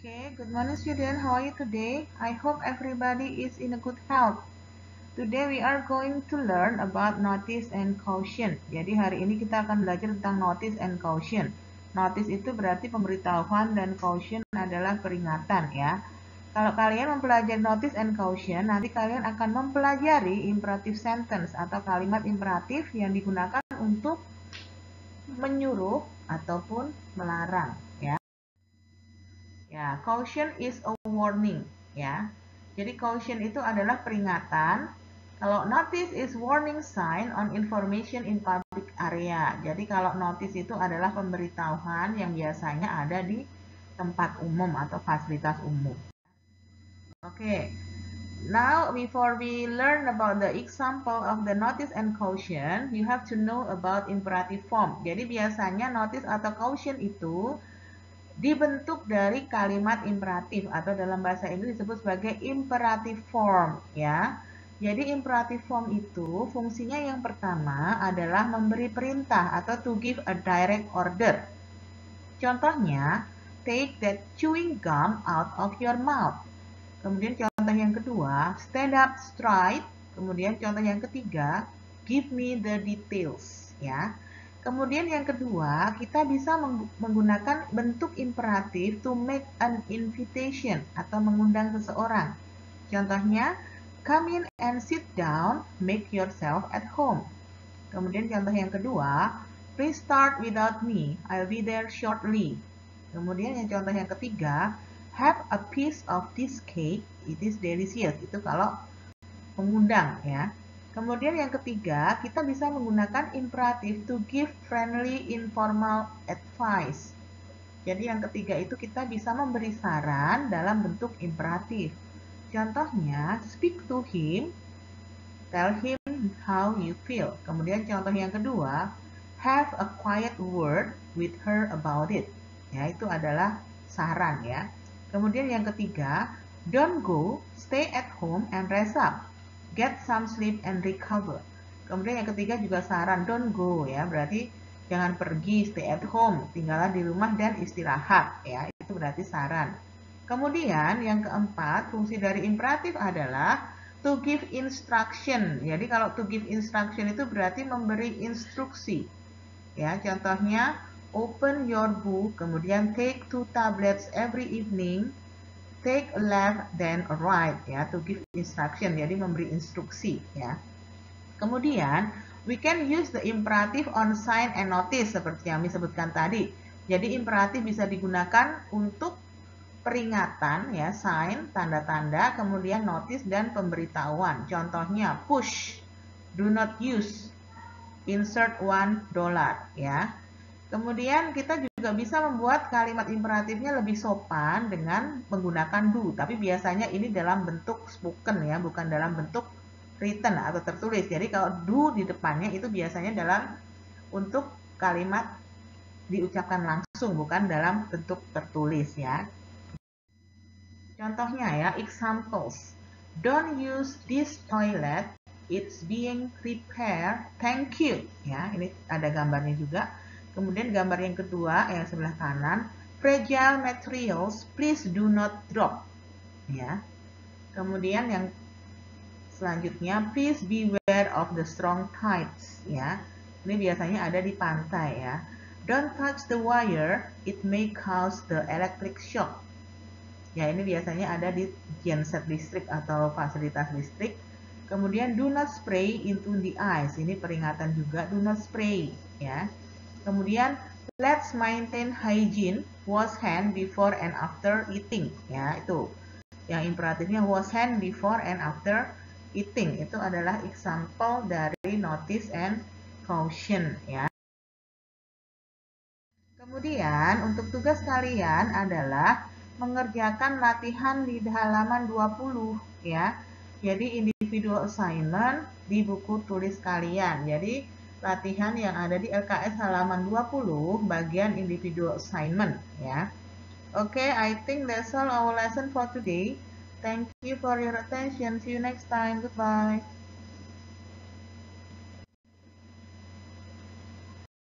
Okay, good morning student. How are you today? I hope everybody is in a good health. Today we are going to learn about notice and caution. Jadi hari ini kita akan belajar tentang notice and caution. Notice itu berarti pemberitahuan dan caution adalah peringatan ya. Kalau kalian mempelajari notice and caution, nanti kalian akan mempelajari imperative sentence atau kalimat imperatif yang digunakan untuk menyuruh ataupun melarang ya. Ya, caution is a warning ya. Jadi caution itu adalah peringatan. Kalau notice is warning sign on information in public area. Jadi kalau notice itu adalah pemberitahuan yang biasanya ada di tempat umum atau fasilitas umum. Oke. Now before we learn about the example of the notice and caution, you have to know about imperative form. Jadi biasanya notice atau caution itu dibentuk dari kalimat imperatif atau dalam bahasa Inggris disebut sebagai imperative form ya. Jadi imperative form itu fungsinya yang pertama adalah memberi perintah atau to give a direct order. Contohnya, take that chewing gum out of your mouth. Kemudian contoh yang kedua, stand up straight. Kemudian contoh yang ketiga, give me the details ya. Kemudian yang kedua, kita bisa menggunakan bentuk imperatif to make an invitation atau mengundang seseorang. Contohnya, come in and sit down, make yourself at home. Kemudian contoh yang kedua, please start without me, I'll be there shortly. Kemudian yang contoh yang ketiga, have a piece of this cake, it is delicious. Itu kalau mengundang ya. Kemudian yang ketiga, kita bisa menggunakan imperatif to give friendly informal advice. Jadi yang ketiga itu kita bisa memberi saran dalam bentuk imperatif. Contohnya, speak to him, tell him how you feel. Kemudian contoh yang kedua, have a quiet word with her about it. Ya, itu adalah saran ya. Kemudian yang ketiga, don't go, stay at home and rest up. Get some sleep and recover. Kemudian yang ketiga juga saran, don't go ya, berarti jangan pergi, stay at home, tinggallah di rumah dan istirahat ya, itu berarti saran. Kemudian yang keempat, fungsi dari imperatif adalah to give instruction. Jadi kalau to give instruction itu berarti memberi instruksi. Ya, contohnya open your book, kemudian take 2 tablets every evening. Take a left then a right ya, to give instruction, jadi memberi instruksi ya. Kemudian we can use the imperative on sign and notice seperti yang disebutkan tadi. Jadi imperatif bisa digunakan untuk peringatan ya, sign, tanda-tanda, kemudian notice dan pemberitahuan. Contohnya push, do not use, insert $1 ya. Kemudian kita juga bisa membuat kalimat imperatifnya lebih sopan dengan menggunakan do. Tapi biasanya ini dalam bentuk spoken ya, bukan dalam bentuk written atau tertulis. Jadi kalau do di depannya itu biasanya dalam untuk kalimat diucapkan langsung, bukan dalam bentuk tertulis ya. Contohnya ya, examples. Don't use this toilet, it's being repaired, thank you. Ya, ini ada gambarnya juga. Kemudian gambar yang kedua yang sebelah kanan, fragile materials, please do not drop. Ya. Kemudian yang selanjutnya, please beware of the strong tides. Ya. Ini biasanya ada di pantai ya. Don't touch the wire, it may cause the electric shock. Ya, ini biasanya ada di genset listrik atau fasilitas listrik. Kemudian do not spray into the eyes. Ini peringatan juga, do not spray ya. Kemudian let's maintain hygiene, wash hand before and after eating. Ya, itu. Yang imperatifnya wash hand before and after eating. Itu adalah example dari notice and caution ya. Kemudian untuk tugas kalian adalah mengerjakan latihan di halaman 20 ya. Jadi individual assignment di buku tulis kalian. Jadi latihan yang ada di LKS halaman 20 bagian individual assignment ya. Okay, I think that's all our lesson for today. Thank you for your attention. See you next time. Goodbye.